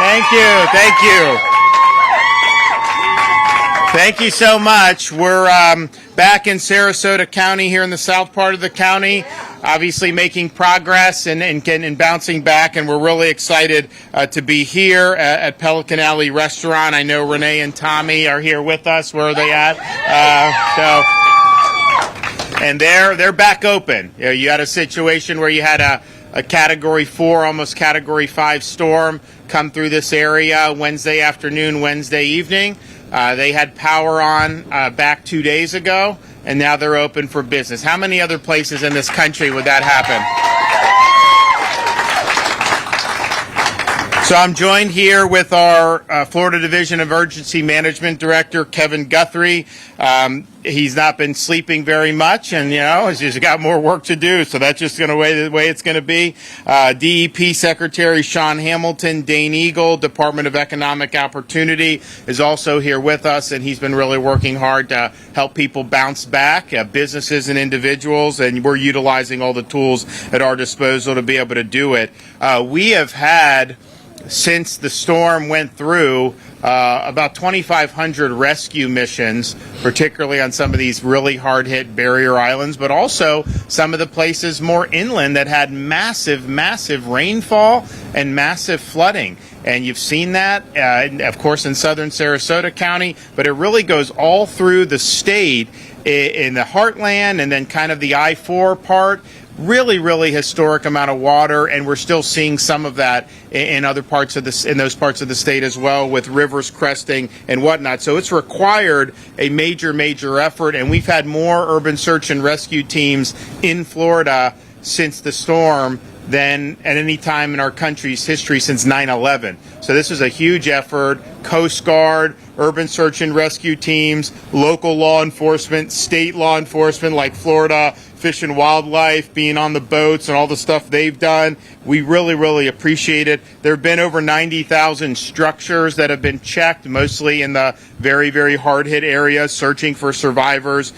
Thank you. Thank you. Thank you so much. We're back in Sarasota County here in the south part of the county, obviously making progress and bouncing back, and we're really excited to be here at Pelican Alley Restaurant. I know Renee and Tommy are here with us. Where are they at? And they're back open. You had a situation where you had a Category 4, almost Category 5 storm come through this area Wednesday afternoon, Wednesday evening. They had power on back 2 days ago, and now they're open for business. How many other places in this country would that happen? So I'm joined here with our Florida Division of Emergency Management Director, Kevin Guthrie. He's not been sleeping very much, and, he's got more work to do, so that's just going to be the way it's going to be. DEP Secretary Sean Hamilton, Dane Eagle, Department of Economic Opportunity, is also here with us, and he's been really working hard to help people bounce back, businesses and individuals, and we're utilizing all the tools at our disposal to be able to do it. We have had, since the storm went through, about 2,500 rescue missions, particularly on some of these really hard-hit barrier islands, but also some of the places more inland that had massive rainfall and massive flooding. And you've seen that, of course, in southern Sarasota County, but it really goes all through the state in the heartland and then kind of the I-4 part. Really historic amount of water, and we're still seeing some of that in other parts of those parts of the state as well, with rivers cresting and whatnot. So it's required a major effort, and we've had more urban search and rescue teams in Florida since the storm than at any time in our country's history since 9/11. So this is a huge effort. Coast Guard, urban search and rescue teams, local law enforcement, state law enforcement like Florida Fish and Wildlife, being on the boats and all the stuff they've done. We really appreciate it. There have been over 90,000 structures that have been checked, mostly in the very hard-hit areas, searching for survivors.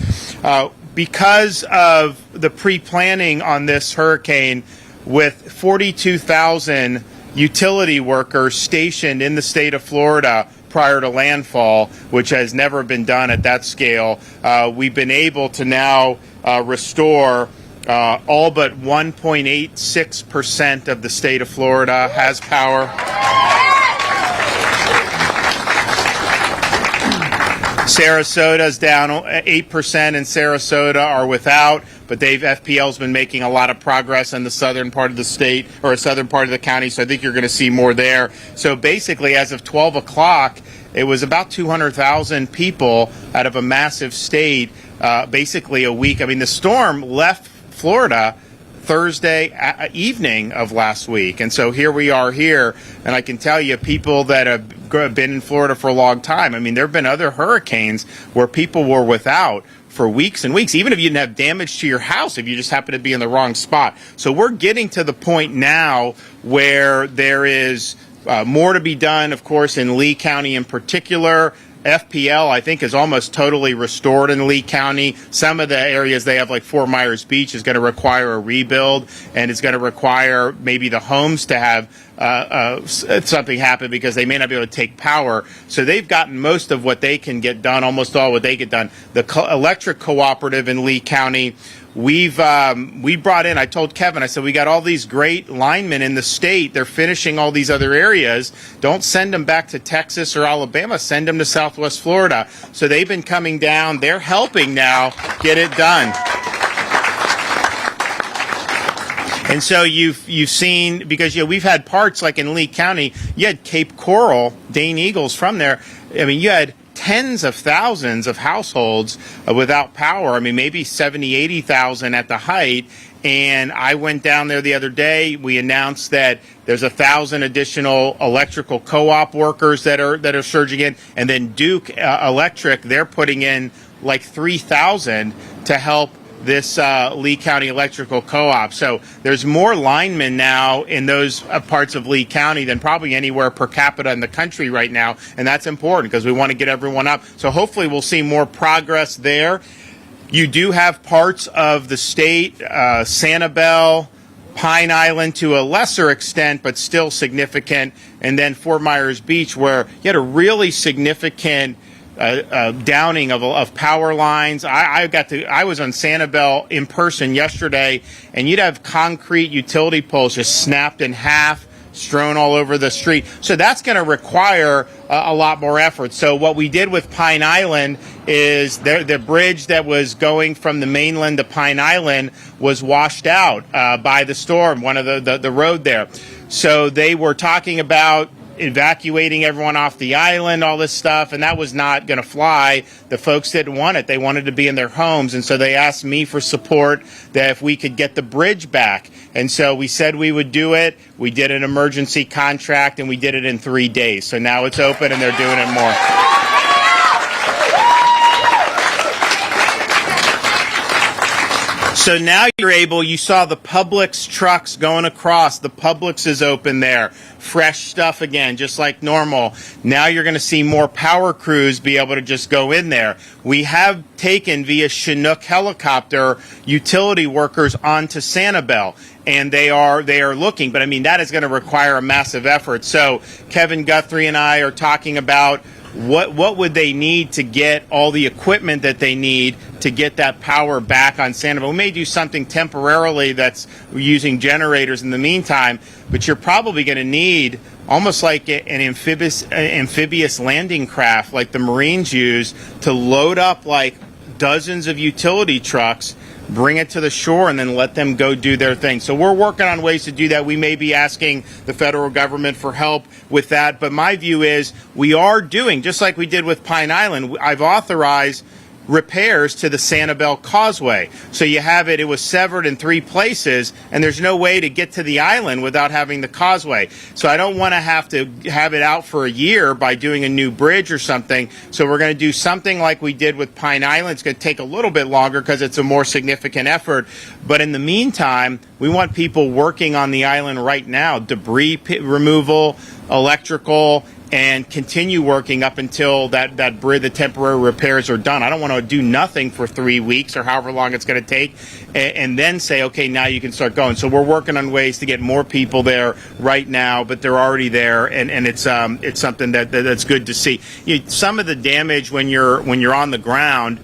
Because of the pre-planning on this hurricane, with 42,000 utility workers stationed in the state of Florida prior to landfall, which has never been done at that scale, we've been able to now restore all but 1.86% of the state of Florida has power. Sarasota's down 8%, and Sarasota are without, but FPL's been making a lot of progress in the southern part of the state, or southern part of the county, so I think you're going to see more there. So basically, as of 12 o'clock, it was about 200,000 people out of a massive state, basically a week. I mean, the storm left Florida Thursday evening of last week, and so here we are here, and I can tell you, people that have been in Florida for a long time, I mean, there have been other hurricanes where people were without for weeks and weeks, even if you didn't have damage to your house, if you just happen to be in the wrong spot. So we're getting to the point now where there is more to be done, of course, in Lee County in particular. FPL, I think, is almost totally restored in Lee County. Some of the areas they have, like Fort Myers Beach, is going to require a rebuild, and it's going to require maybe the homes to have something happen because they may not be able to take power. So they've gotten most of what they can get done, almost all what they get done. The electric cooperative in Lee County, we brought in, I told Kevin, I said, we got all these great linemen in the state. They're finishing all these other areas. Don't send them back to Texas or Alabama. Send them to Southwest Florida. So they've been coming down. They're helping now get it done. And so you've seen, because we've had parts like in Lee County, you had Cape Coral, Dane Eagles from there. I mean, you had tens of thousands of households without power. I mean, maybe 70, 80,000 at the height. And I went down there the other day. We announced that there's 1,000 additional electrical co-op workers that are surging in. And then Duke Electric, they're putting in like 3,000 to help this Lee County Electrical Co-op. So there's more linemen now in those parts of Lee County than probably anywhere per capita in the country right now, and that's important because we want to get everyone up. So hopefully we'll see more progress there. You do have parts of the state, Sanibel, Pine Island to a lesser extent, but still significant, and then Fort Myers Beach, where you had a really significant downing of power lines. I was on Sanibel in person yesterday, and you'd have concrete utility poles just snapped in half, strewn all over the street. So that's going to require a lot more effort. So what we did with Pine Island is the bridge that was going from the mainland to Pine Island was washed out by the storm, one of the road there. So they were talking about evacuating everyone off the island, all this stuff, and that was not going to fly. The folks didn't want it. They wanted to be in their homes, and so they asked me for support that if we could get the bridge back. And so we said we would do it. We did an emergency contract, and we did it in 3 days. So now it's open, and they're doing it more. So now you saw the Publix trucks going across. The Publix is open there. Fresh stuff again, just like normal. Now you're going to see more power crews be able to just go in there. We have taken via Chinook helicopter utility workers onto Sanibel, and they are looking. But I mean, that is going to require a massive effort. So Kevin Guthrie and I are talking about what would they need to get all the equipment that they need to get that power back on Sanibel. We may do something temporarily that's using generators in the meantime, but you're probably going to need almost like an amphibious landing craft like the Marines use to load up like dozens of utility trucks, bring it to the shore, and then let them go do their thing. So we're working on ways to do that. We may be asking the federal government for help with that. But my view is we are doing, just like we did with Pine Island, I've authorized repairs to the Sanibel Causeway. So you have it was severed in 3 places, and there's no way to get to the island without having the causeway. So I don't want to have it out for a year by doing a new bridge or something. So we're going to do something like we did with Pine Island. It's going to take a little bit longer because it's a more significant effort. But in the meantime, we want people working on the island right now, debris removal, electrical, and continue working up until that bridge, the temporary repairs are done. I don't want to do nothing for 3 weeks or however long it's going to take and then say, okay, now you can start going. So we're working on ways to get more people there right now, but they're already there, and it's something that's good to see. Some of the damage when you're on the ground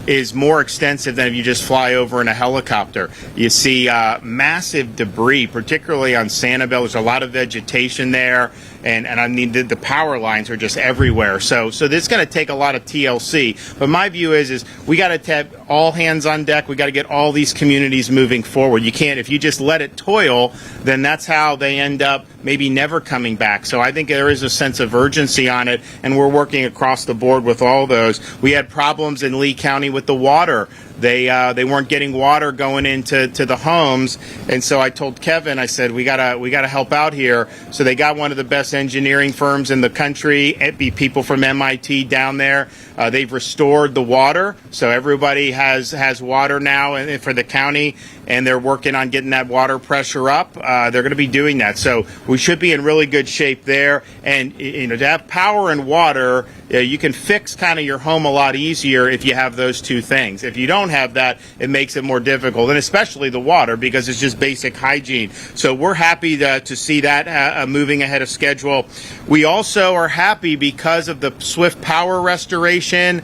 is more extensive than if you just fly over in a helicopter. You see massive debris, particularly on Sanibel. There's a lot of vegetation there, and I mean the power lines are just everywhere. So this is going to take a lot of TLC. But my view is we got to have all hands on deck. We got to get all these communities moving forward. You can't, if you just let it toil, then that's how they end up maybe never coming back. So I think there is a sense of urgency on it, and we're working across the board with all those. We had problems in Lee County with the water. They weren't getting water going into the homes, and so I told Kevin, I said we gotta help out here. So they got one of the best engineering firms in the country, people from MIT down there. They've restored the water, so everybody has water now for the county, and they're working on getting that water pressure up. They're going to be doing that, so we should be in really good shape there. And to have power and water, you can fix kind of your home a lot easier if you have those two things. If you don't have that, it makes it more difficult, and especially the water, because it's just basic hygiene. So we're happy to see that moving ahead of schedule. We also are happy because of the swift power restoration.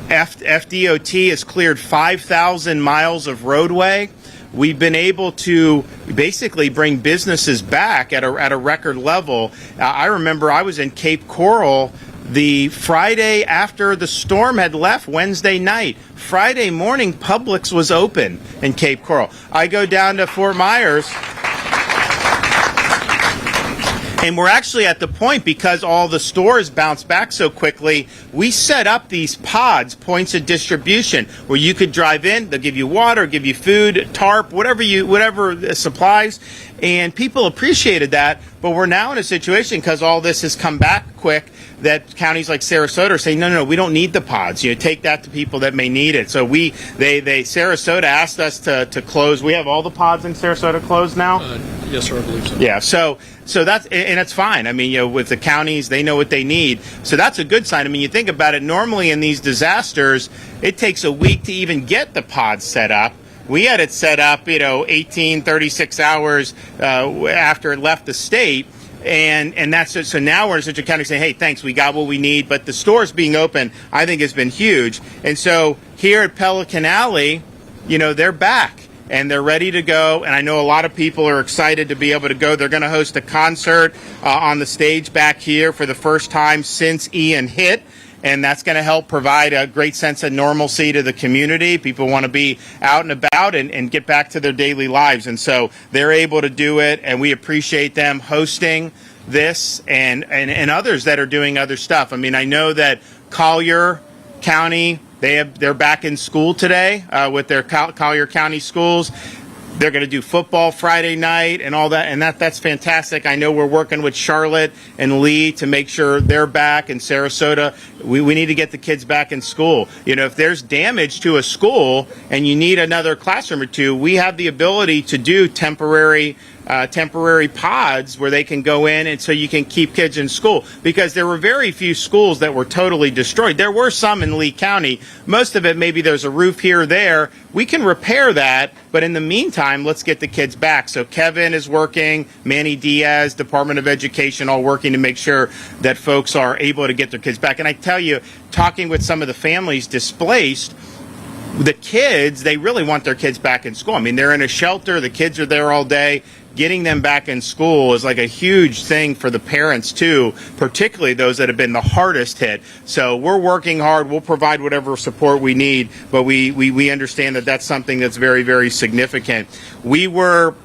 FDOT has cleared 5,000 miles of roadway. We've been able to basically bring businesses back at a record level. I remember I was in Cape Coral the Friday after the storm had left, Wednesday night. Friday morning, Publix was open in Cape Coral. I go down to Fort Myers, and we're actually at the point, because all the stores bounced back so quickly, we set up these pods, points of distribution, where you could drive in, they'll give you water, give you food, tarp, whatever supplies, and people appreciated that. But we're now in a situation, because all this has come back quick, that counties like Sarasota are saying, no, we don't need the pods. Take that to people that may need it. So Sarasota asked us to close. We have all the pods in Sarasota closed now? Yes, sir, I believe so. Yeah, so that's, and it's fine. I mean, with the counties, they know what they need. So that's a good sign. I mean, you think about it, normally in these disasters, it takes a week to even get the pods set up. we had it set up, 36 hours after it left the state. And that's it. So now we're in such a county saying, hey, thanks, we got what we need. But the stores being open, I think, has been huge. And so here at Pelican Alley, they're back and they're ready to go. And I know a lot of people are excited to be able to go. They're going to host a concert on the stage back here for the first time since Ian hit. And that's going to help provide a great sense of normalcy to the community. People want to be out and about and get back to their daily lives. And so they're able to do it, and we appreciate them hosting this and others that are doing other stuff. I mean, I know that Collier County, they're back in school today with their Collier County schools. They're going to do football Friday night and all that, and that's fantastic. I know we're working with Charlotte and Lee to make sure they're back, and Sarasota. We need to get the kids back in school. If there's damage to a school and you need another classroom or two, we have the ability to do temporary pods where they can go in, and so you can keep kids in school, because there were very few schools that were totally destroyed. There were some in Lee County. Most of it, maybe there's a roof here or there. We can repair that, but in the meantime, let's get the kids back. So Kevin is working, Manny Diaz, Department of Education, all working to make sure that folks are able to get their kids back. And I tell you, talking with some of the families displaced, the kids, they really want their kids back in school. I mean, they're in a shelter, the kids are there all day. Getting them back in school is like a huge thing for the parents too, particularly those that have been the hardest hit. So we're working hard. We'll provide whatever support we need, but we understand that that's something that's very, very significant. We were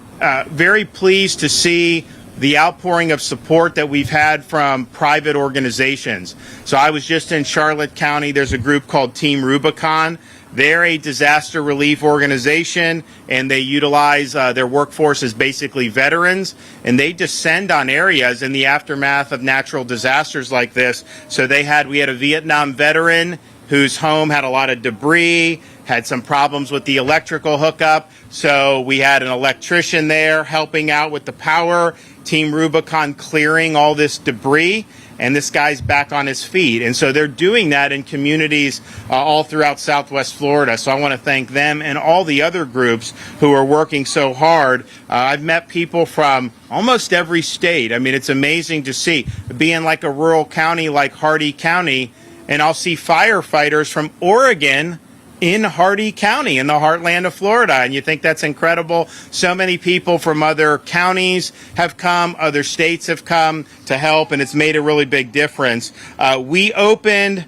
very pleased to see the outpouring of support that we've had from private organizations. So I was just in Charlotte County. There's a group called Team Rubicon. They're a disaster relief organization, and they utilize their workforce as basically veterans, and they descend on areas in the aftermath of natural disasters like this. So we had a Vietnam veteran whose home had a lot of debris, had some problems with the electrical hookup. So we had an electrician there helping out with the power, Team Rubicon clearing all this debris. And this guy's back on his feet. And so they're doing that in communities all throughout Southwest Florida. So I want to thank them and all the other groups who are working so hard. I've met people from almost every state. I mean, it's amazing to see, being like a rural county like Hardee County, and I'll see firefighters from Oregon in Hardee County, in the heartland of Florida. And you think that's incredible. So many people from other counties have come, other states have come to help, and it's made a really big difference. We opened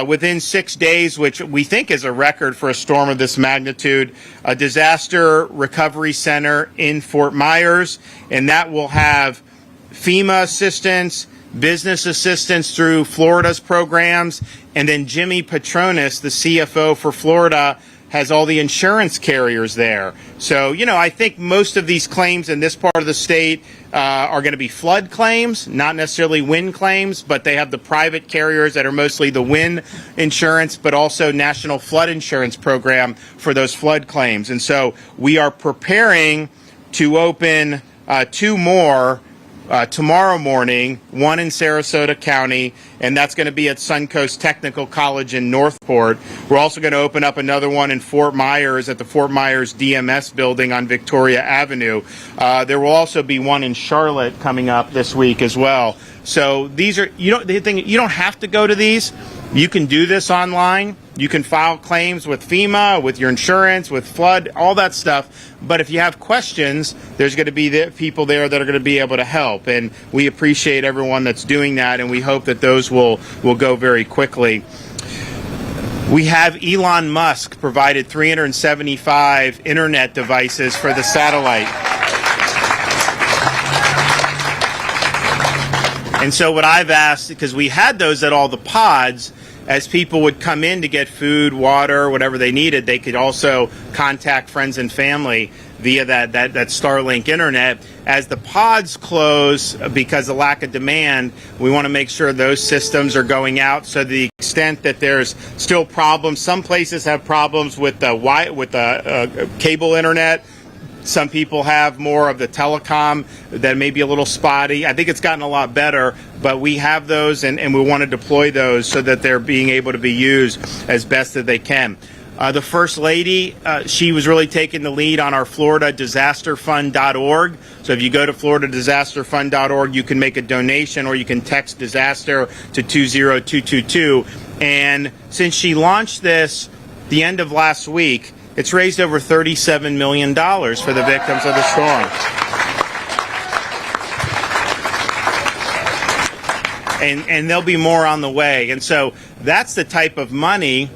within 6 days, which we think is a record for a storm of this magnitude, a disaster recovery center in Fort Myers, and that will have FEMA assistance, business assistance through Florida's programs, and then Jimmy Patronis, the CFO for Florida, has all the insurance carriers there. So, I think most of these claims in this part of the state are going to be flood claims, not necessarily wind claims, but they have the private carriers that are mostly the wind insurance, but also National Flood Insurance Program for those flood claims. And so we are preparing to open 2 more tomorrow morning, one in Sarasota County, and that's going to be at Suncoast Technical College in Northport. We're also going to open up another one in Fort Myers at the Fort Myers DMS building on Victoria Avenue. There will also be one in Charlotte coming up this week as well. So these are, you don't have to go to these. You can do this online. You can file claims with FEMA, with your insurance, with flood, all that stuff. But if you have questions, there's going to be the people there that are going to be able to help. And we appreciate everyone that's doing that, and we hope that those will go very quickly. We have Elon Musk provided 375 internet devices for the satellite. And so what I've asked, because we had those at all the pods, as people would come in to get food, water, whatever they needed, they could also contact friends and family via that Starlink internet. As the pods close because of lack of demand, we want to make sure those systems are going out. So to the extent that there's still problems, some places have problems with the cable internet. Some people have more of the telecom that may be a little spotty. I think it's gotten a lot better, but we have those, and we want to deploy those so that they're being able to be used as best that they can. The First Lady, she was really taking the lead on our FloridaDisasterFund.org. So if you go to FloridaDisasterFund.org, you can make a donation or you can text disaster to 20222. And since she launched this the end of last week, it's raised over $37 million for the victims of the storm. And there'll be more on the way. And so that's the type of money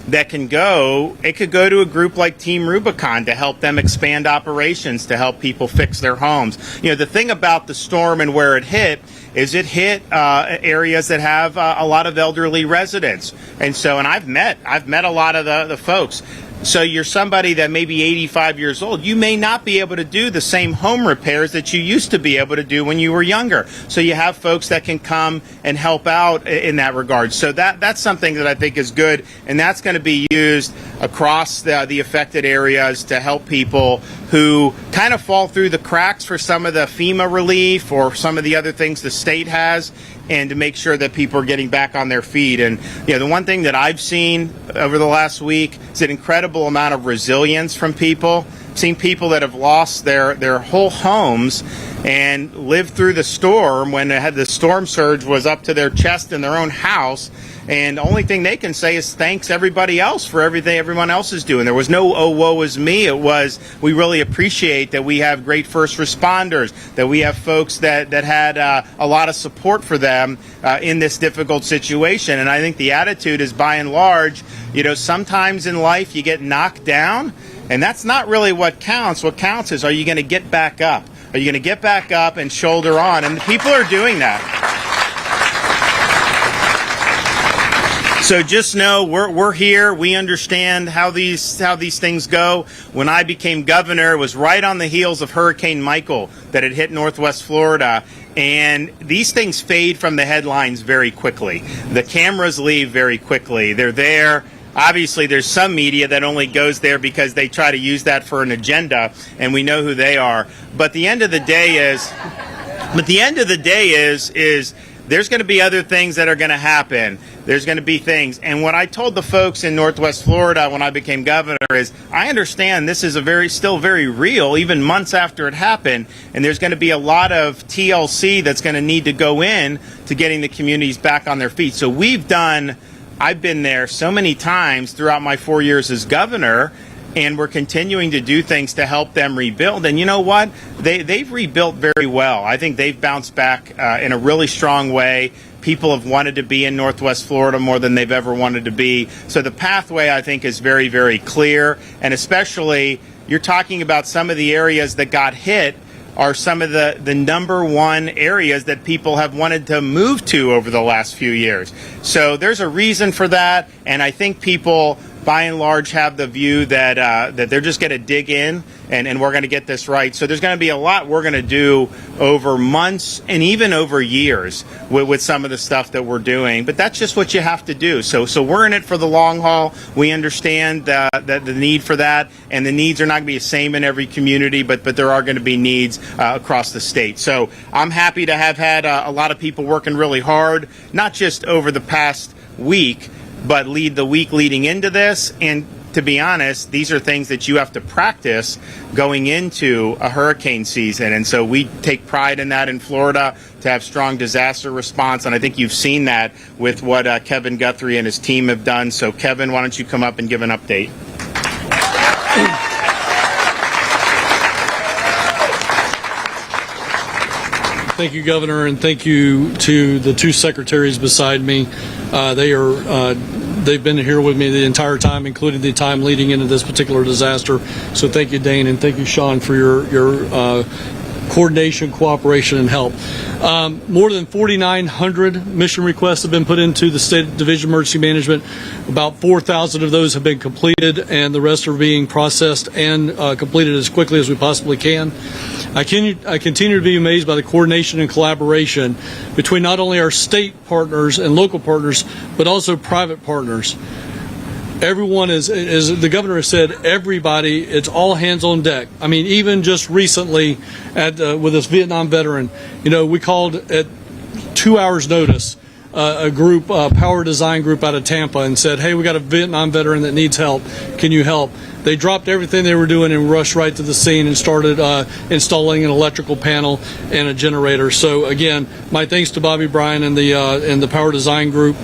that can go. It could go to a group like Team Rubicon to help them expand operations, to help people fix their homes. You know, the thing about the storm and where it hit is it hit areas that have a lot of elderly residents. And I've met a lot of the folks. So you're somebody that may be 85 years old. You may not be able to do the same home repairs that you used to be able to do when you were younger. So you have folks that can come and help out in that regard. So that's something that I think is good, and that's going to be used across the affected areas to help people who kind of fall through the cracks for some of the FEMA relief or some of the other things the state has, and to make sure that people are getting back on their feet. And the one thing that I've seen over the last week is an incredible amount of resilience from people. I've seen people that have lost their whole homes and lived through the storm when the storm surge was up to their chest in their own house. And the only thing they can say is thanks everybody else for everything everyone else is doing. There was no, oh, woe is me. It was, we really appreciate that we have great first responders, that we have folks that had a lot of support for them in this difficult situation. And I think the attitude is, by and large, sometimes in life you get knocked down, and that's not really what counts. What counts is, are you going to get back up? Are you going to get back up and shoulder on? And people are doing that. So just know we're here. We understand how these things go. When I became governor, it was right on the heels of Hurricane Michael that had hit Northwest Florida. And these things fade from the headlines very quickly. The cameras leave very quickly. They're there. Obviously, there's some media that only goes there because they try to use that for an agenda, and we know who they are. But the end of the day is there's going to be other things that are going to happen. There's going to be things. And what I told the folks in Northwest Florida when I became governor is, I understand this is still very real, even months after it happened. And there's going to be a lot of TLC that's going to need to go in to getting the communities back on their feet. So I've been there so many times throughout my 4 years as governor, and we're continuing to do things to help them rebuild. And you know what? They've rebuilt very well. I think they've bounced back in a really strong way. People have wanted to be in Northwest Florida more than they've ever wanted to be. So the pathway, I think, is very, very clear. And especially, you're talking about some of the areas that got hit are some of the number one areas that people have wanted to move to over the last few years. So there's a reason for that, and I think people, by and large, have the view that they're just going to dig in and we're going to get this right. So there's going to be a lot we're going to do over months and even over years with some of the stuff that we're doing. But that's just what you have to do. So we're in it for the long haul. We understand that the need for that, and the needs are not going to be the same in every community, but there are going to be needs across the state. So I'm happy to have had a lot of people working really hard, not just over the past week, but lead the week leading into this. And to be honest, these are things that you have to practice going into a hurricane season. And so we take pride in that in Florida, to have strong disaster response. And I think you've seen that with what Kevin Guthrie and his team have done. So Kevin, why don't you come up and give an update? Thank you, Governor, and thank you to the two secretaries beside me. They've been here with me the entire time, including the time leading into this particular disaster. So thank you, Dane, and thank you, Sean, for your coordination, cooperation, and help. More than 4,900 mission requests have been put into the State Division of Emergency Management. About 4,000 of those have been completed, and the rest are being processed and completed as quickly as we possibly can. I continue to be amazed by the coordination and collaboration between not only our state partners and local partners, but also private partners. Everyone is, as the governor has said, everybody, it's all hands on deck. I mean, even just recently with this Vietnam veteran, we called at 2 hours notice a group, power design group out of Tampa, and said, hey, we got a Vietnam veteran that needs help. Can you help? They dropped everything they were doing and rushed right to the scene and started installing an electrical panel and a generator. So again, my thanks to Bobby Bryan and the power design group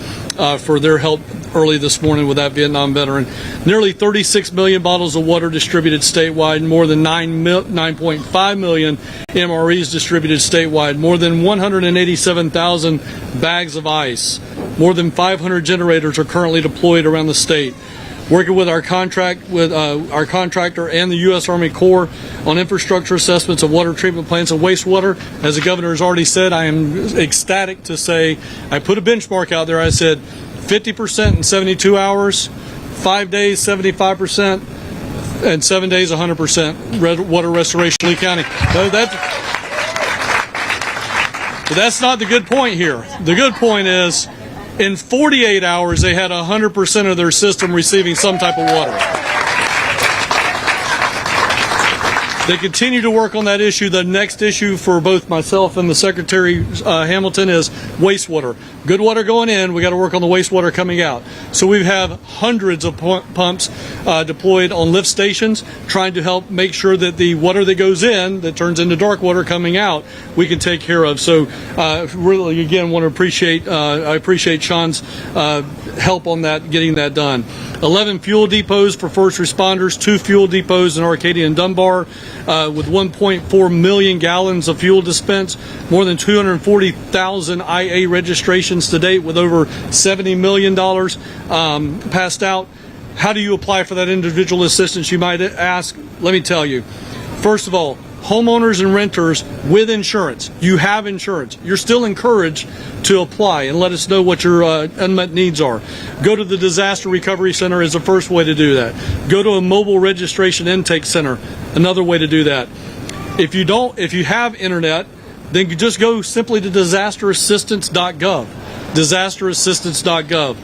for their help early this morning with that Vietnam veteran. Nearly 36 million bottles of water distributed statewide, more than 9.5 million MREs distributed statewide, more than 187,000 bags of ice, more than 500 generators are currently deployed around the state. Working with our contractor and the U.S. Army Corps on infrastructure assessments of water treatment plants and wastewater. As the governor has already said, I am ecstatic to say I put a benchmark out there. I said 50% in 72 hours, 5 days 75%, and 7 days 100% water restoration in Lee County. But that's not the good point here. The good point is, in 48 hours, they had 100% of their system receiving some type of water. They continue to work on that issue. The next issue for both myself and the Secretary Hamilton is wastewater. Good water going in, we got to work on the wastewater coming out. So we have hundreds of pumps deployed on lift stations, trying to help make sure that the water that goes in, that turns into dark water coming out, we can take care of. So really, again, want to appreciate, I appreciate Sean's help on that, getting that done. 11 fuel depots for first responders, 2 fuel depots in Arcadia and Dunbar, with 1.4 million gallons of fuel dispensed, more than 240,000 IA registrations to date, with over $70 million passed out. How do you apply for that individual assistance, you might ask? Let me tell you. First of all, homeowners and renters with insurance, you have insurance, you're still encouraged to apply and let us know what your unmet needs are. Go to the Disaster Recovery Center is the first way to do that. Go to a mobile registration intake center, another way to do that. If you have internet, then you just go simply to disasterassistance.gov. Disasterassistance.gov.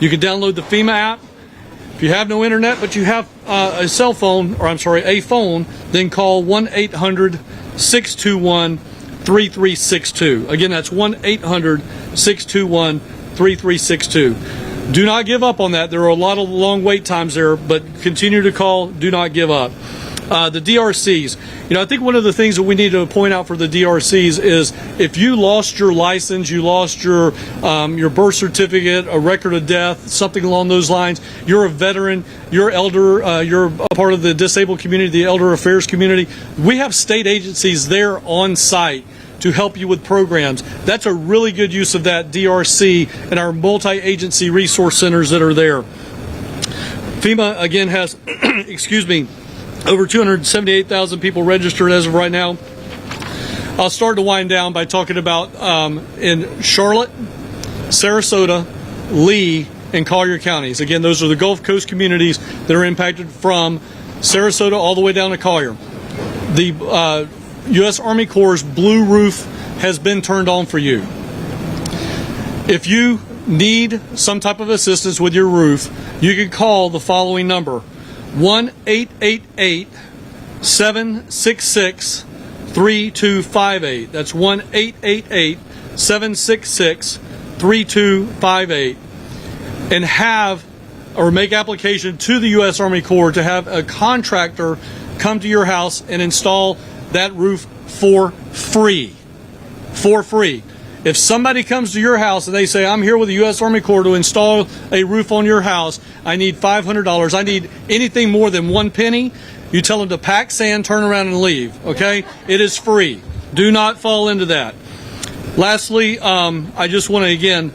You can download the FEMA app. If you have no internet, but you have a phone, then call 1-800-621-3362. Again, that's 1-800-621-3362. Do not give up on that. There are a lot of long wait times there, but continue to call. Do not give up. The DRCs. I think one of the things that we need to point out for the DRCs is if you lost your license, you lost your birth certificate, a record of death, something along those lines, you're a veteran, you're elder, you're a part of the disabled community, the elder affairs community, we have state agencies there on site to help you with programs. That's a really good use of that DRC and our multi-agency resource centers that are there. FEMA, again, has, over 278,000 people registered as of right now. I'll start to wind down by talking about in Charlotte, Sarasota, Lee, and Collier counties. Again, those are the Gulf Coast communities that are impacted from Sarasota all the way down to Collier. The U.S. Army Corps' blue roof has been turned on for you. If you need some type of assistance with your roof, you can call the following number: 1-888-766-3258. That's 1-888-766-3258. And have or make application to the U.S. Army Corps to have a contractor come to your house and install that roof for free. For free. If somebody comes to your house and they say, I'm here with the U.S. Army Corps to install a roof on your house, I need $500, I need anything more than 1 penny, you tell them to pack sand, turn around, and leave, okay? It is free. Do not fall into that. Lastly, I just want to, again,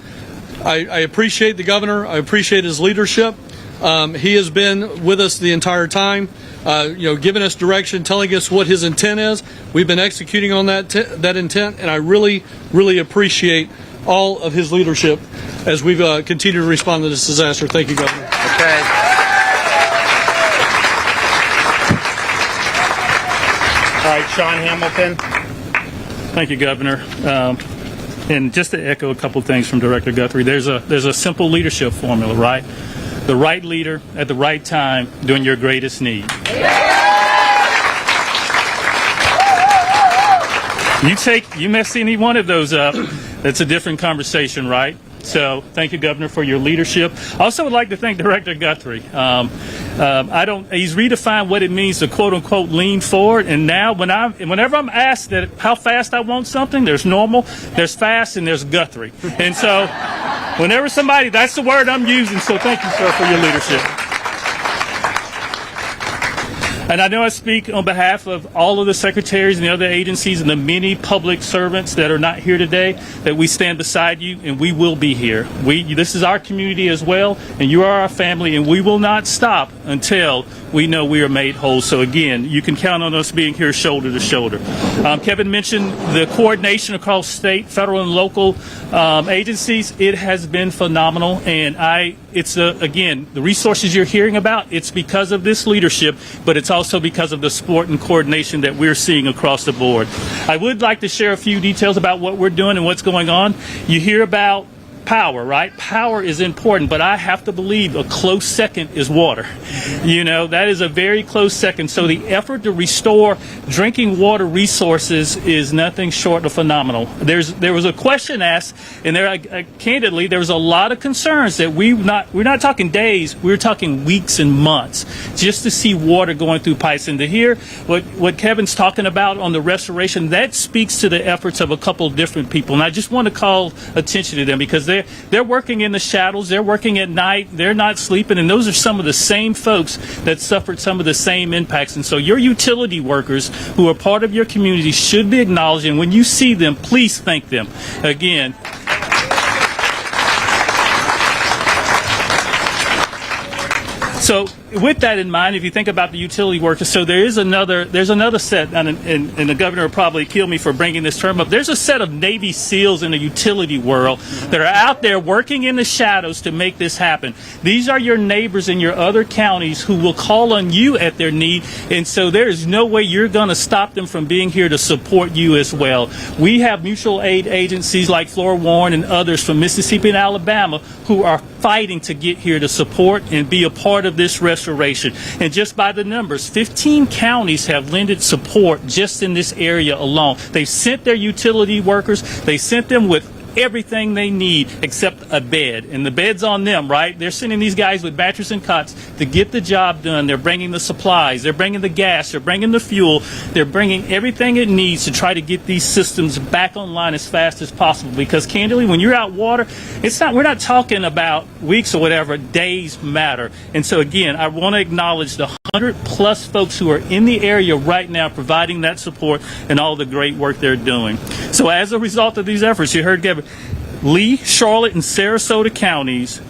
I appreciate the governor. I appreciate his leadership. He has been with us the entire time, giving us direction, telling us what his intent is. We've been executing on that intent, and I really, really appreciate all of his leadership as we've continued to respond to this disaster. Thank you, Governor. Okay. All right, Sean Hamilton. Thank you, Governor. And just to echo a couple things from Director Guthrie, there's a simple leadership formula, right? The right leader at the right time during your greatest need. You mess any one of those up, that's a different conversation, right? So thank you, Governor, for your leadership. I also would like to thank Director Guthrie. He's redefined what it means to quote unquote lean forward. And now whenever I'm asked that how fast I want something, there's normal, there's fast, and there's Guthrie. And so whenever somebody, that's the word I'm using. So thank you, sir, for your leadership. And I know I speak on behalf of all of the secretaries and the other agencies and the many public servants that are not here today, that we stand beside you and we will be here. This is our community as well, and you are our family, and we will not stop until we know we are made whole. So again, you can count on us being here shoulder to shoulder. Kevin mentioned the coordination across state, federal, and local agencies. It has been phenomenal, and again, the resources you're hearing about, it's because of this leadership, but it's also because of the support and coordination that we're seeing across the board. I would like to share a few details about what we're doing and what's going on. You hear about power, right? Power is important, but I have to believe a close second is water. You know, that is a very close second. So the effort to restore drinking water resources is nothing short of phenomenal. There was a question asked, and candidly, there was a lot of concerns that we're not talking days, we're talking weeks and months just to see water going through pipes. And to hear what Kevin's talking about on the restoration, that speaks to the efforts of a couple of different people. And I just want to call attention to them because they're working in the shadows, they're working at night, they're not sleeping, and those are some of the same folks that suffered some of the same impacts. And so your utility workers who are part of your community should be acknowledged, and when you see them, please thank them. Again, so with that in mind, if you think about the utility workers, so there's another set, and the governor will probably kill me for bringing this term up. There's a set of Navy SEALs in the utility world that are out there working in the shadows to make this happen. These are your neighbors in your other counties who will call on you at their need, and so there is no way you're going to stop them from being here to support you as well. We have mutual aid agencies like Flora Warren and others from Mississippi and Alabama who are fighting to get here to support and be a part of this restoration. And just by the numbers, 15 counties have lended support just in this area alone. They've sent their utility workers, they sent them with everything they need except a bed, and the bed's on them, right? They're sending these guys with mattresses and cots to get the job done. They're bringing the supplies, they're bringing the gas, they're bringing the fuel, they're bringing everything it needs to try to get these systems back online as fast as possible, because candidly, when you're out water, we're not talking about weeks or whatever, days matter. And so again, I want to acknowledge the 100+ folks who are in the area right now providing that support and all the great work they're doing. So as a result of these efforts, you heard Kevin, Lee, Charlotte, and Sarasota counties,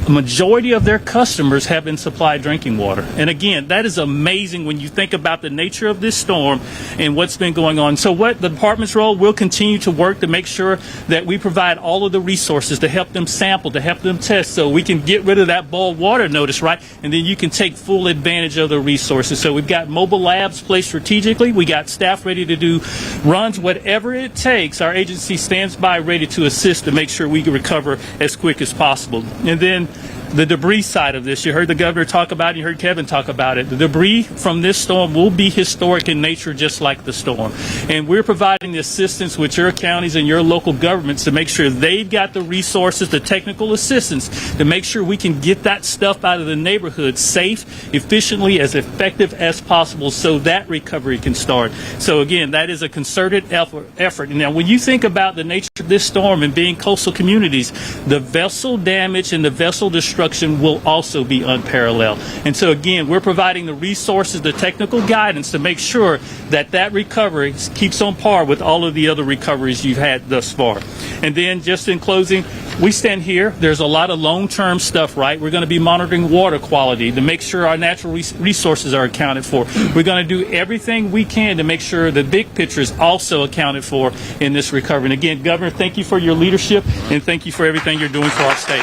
a majority of their customers have been supplied drinking water. And again, that is amazing when you think about the nature of this storm and what's been going on. So what the department's role will continue to work to make sure that we provide all of the resources to help them sample, to help them test, so we can get rid of that boil water notice, right? And then you can take full advantage of the resources. So we've got mobile labs placed strategically. We got staff ready to do runs, whatever it takes. Our agency stands by ready to assist to make sure we can recover as quick as possible. And then the debris side of this, you heard the governor talk about it, you heard Kevin talk about it. The debris from this storm will be historic in nature, just like the storm. And we're providing the assistance with your counties and your local governments to make sure they've got the resources, the technical assistance, to make sure we can get that stuff out of the neighborhood safe, efficiently, as effective as possible, so that recovery can start. So again, that is a concerted effort. Now, when you think about the nature of this storm and being coastal communities, the vessel damage and the vessel destruction will also be unparalleled. And so again, we're providing the resources, the technical guidance to make sure that that recovery keeps on par with all of the other recoveries you've had thus far. And then just in closing, we stand here. There's a lot of long-term stuff, right? We're going to be monitoring water quality to make sure our natural resources are accounted for. We're going to do everything we can to make sure the big picture is also accounted for in this recovery. And again, Governor, thank you for your leadership, and thank you for everything you're doing for our state.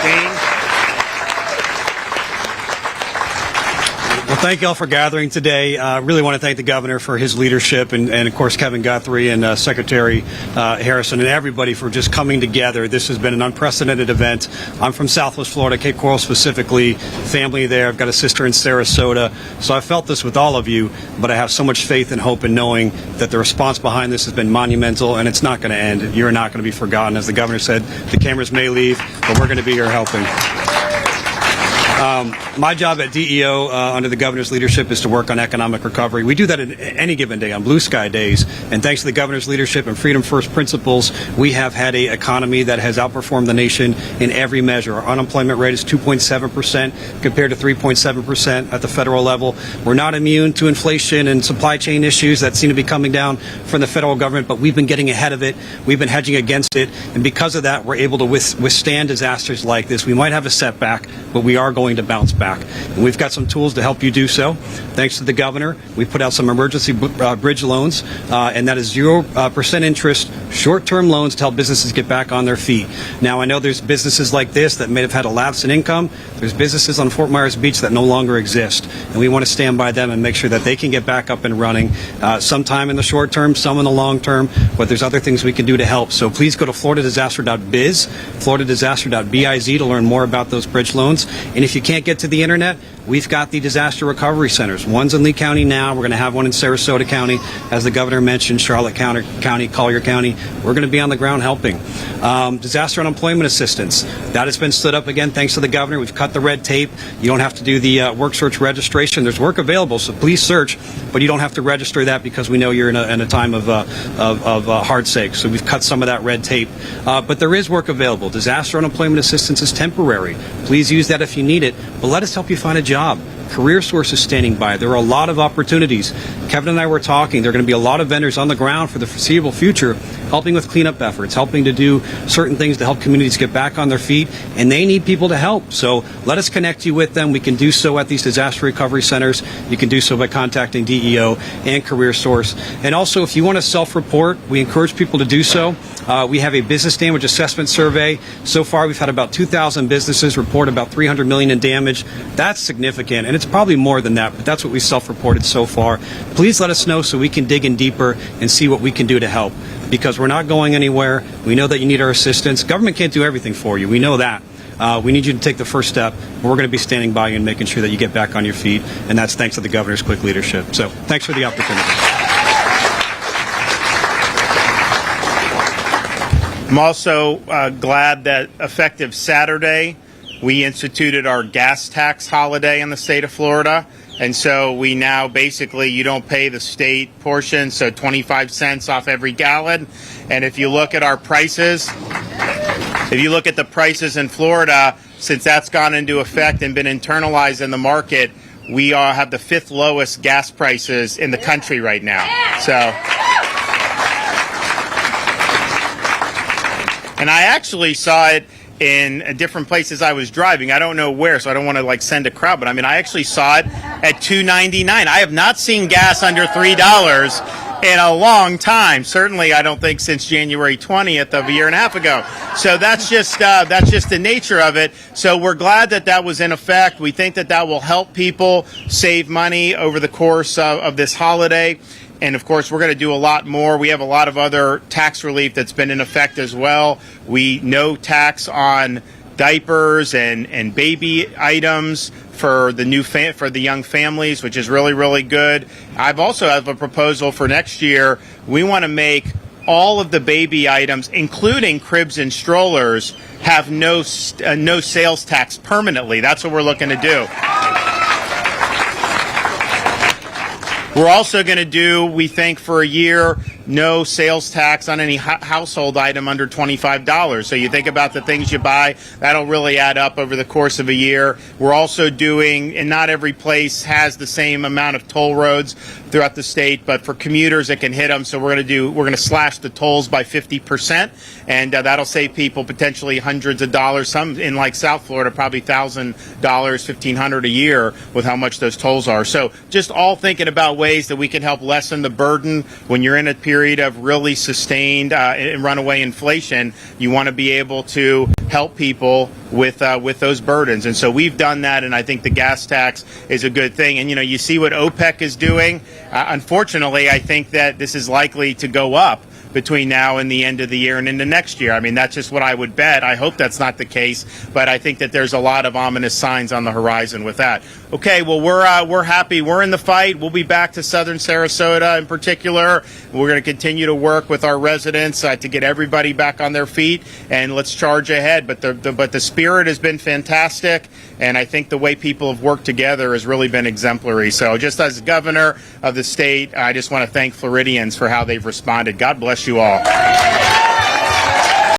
Dean? Thank you all for gathering today. Really want to thank the governor for his leadership and of course, Kevin Guthrie and Secretary Harrison and everybody for just coming together. This has been an unprecedented event. I'm from Southwest Florida, Cape Coral specifically, family there. I've got a sister in Sarasota. So I felt this with all of you, but I have so much faith and hope in knowing that the response behind this has been monumental and it's not going to end. You're not going to be forgotten. As the governor said, the cameras may leave, but we're going to be here helping. My job at DEO under the governor's leadership is to work on economic recovery. We do that any given day, on blue sky days. And thanks to the governor's leadership and Freedom First principles, we have had an economy that has outperformed the nation in every measure. Our unemployment rate is 2.7% compared to 3.7% at the federal level. We're not immune to inflation and supply chain issues that seem to be coming down from the federal government, but we've been getting ahead of it. We've been hedging against it. And because of that, we're able to withstand disasters like this. We might have a setback, but we are going to bounce back. And we've got some tools to help you do so. Thanks to the governor, we put out some emergency bridge loans, and that is 0% interest, short-term loans to help businesses get back on their feet. Now, I know there's businesses like this that may have had a lapse in income. There's businesses on Fort Myers Beach that no longer exist, and we want to stand by them and make sure that they can get back up and running, sometime in the short term, some in the long term, but there's other things we can do to help. So please go to floridadisaster.biz, floridadisaster.biz to learn more about those bridge loans. And if you can't get to the internet, we've got the disaster recovery centers. One's in Lee County now. We're going to have one in Sarasota County, as the governor mentioned, Charlotte County, Collier County. We're going to be on the ground helping. Disaster unemployment assistance. That has been stood up again thanks to the governor. We've cut the red tape. You don't have to do the work search registration. There's work available, so please search, but you don't have to register that because we know you're in a time of hard sake. So we've cut some of that red tape. But there is work available. Disaster unemployment assistance is temporary. Please use that if you need it, but let us help you find a job. Career Source is standing by. There are a lot of opportunities. Kevin and I were talking. There are going to be a lot of vendors on the ground for the foreseeable future helping with cleanup efforts, helping to do certain things to help communities get back on their feet, and they need people to help. So let us connect you with them. We can do so at these disaster recovery centers. You can do so by contacting DEO and Career Source. And also, if you want to self-report, we encourage people to do so. We have a business damage assessment survey. So far, we've had about 2,000 businesses report about $300 million in damage. That's significant, and it's probably more than that, but that's what we self-reported so far. Please let us know so we can dig in deeper and see what we can do to help, because we're not going anywhere. We know that you need our assistance. Government can't do everything for you. We know that. We need you to take the first step. We're going to be standing by you and making sure that you get back on your feet, and that's thanks to the governor's quick leadership. So thanks for the opportunity. I'm also glad that effective Saturday, we instituted our gas tax holiday in the state of Florida. And so we now basically, you don't pay the state portion, so 25 cents off every gallon. And if you look at our prices, if you look at the prices in Florida, since that's gone into effect and been internalized in the market, we have the 5th lowest gas prices in the country right now. So, and I actually saw it in different places I was driving. I don't know where, so I don't want to send a crowd, but I mean, I actually saw it at $2.99. I have not seen gas under $3 in a long time. Certainly, I don't think since January 20th of a year and a half ago. So that's just the nature of it. So we're glad that that was in effect. We think that that will help people save money over the course of this holiday. And, of course, we're going to do a lot more. We have a lot of other tax relief that's been in effect as well. We no tax on diapers and baby items for the for the young families, which is really, really good. I've also have a proposal for next year. We want to make all of the baby items, including cribs and strollers, have no sales tax permanently. That's what we're looking to do. We're also going to do, we think, for a year, no sales tax on any household item under $25. So you think about the things you buy, that'll really add up over the course of a year. We're also doing, and not every place has the same amount of toll roads throughout the state, but for commuters it can hit them. So we're going to slash the tolls by 50%, and that'll save people potentially hundreds of dollars. Some in South Florida, probably $1,000, $1,500 a year with how much those tolls are. So just all thinking about ways ways that we can help lessen the burden when you're in a period of really sustained and runaway inflation. You want to be able to help people with those burdens. And so we've done that, and I think the gas tax is a good thing. And, you see what OPEC is doing. Unfortunately, I think that this is likely to go up between now and the end of the year and into next year. I mean, that's just what I would bet. I hope that's not the case, but I think that there's a lot of ominous signs on the horizon with that. Okay, well, we're happy. We're in the fight. We'll be back to Southern Sarasota in particular. We're going to continue to work with our residents to get everybody back on their feet, and let's charge ahead. But the spirit has been fantastic, and I think the way people have worked together has really been exemplary. So just as governor of the state, I just want to thank Floridians for how they've responded. God bless you all.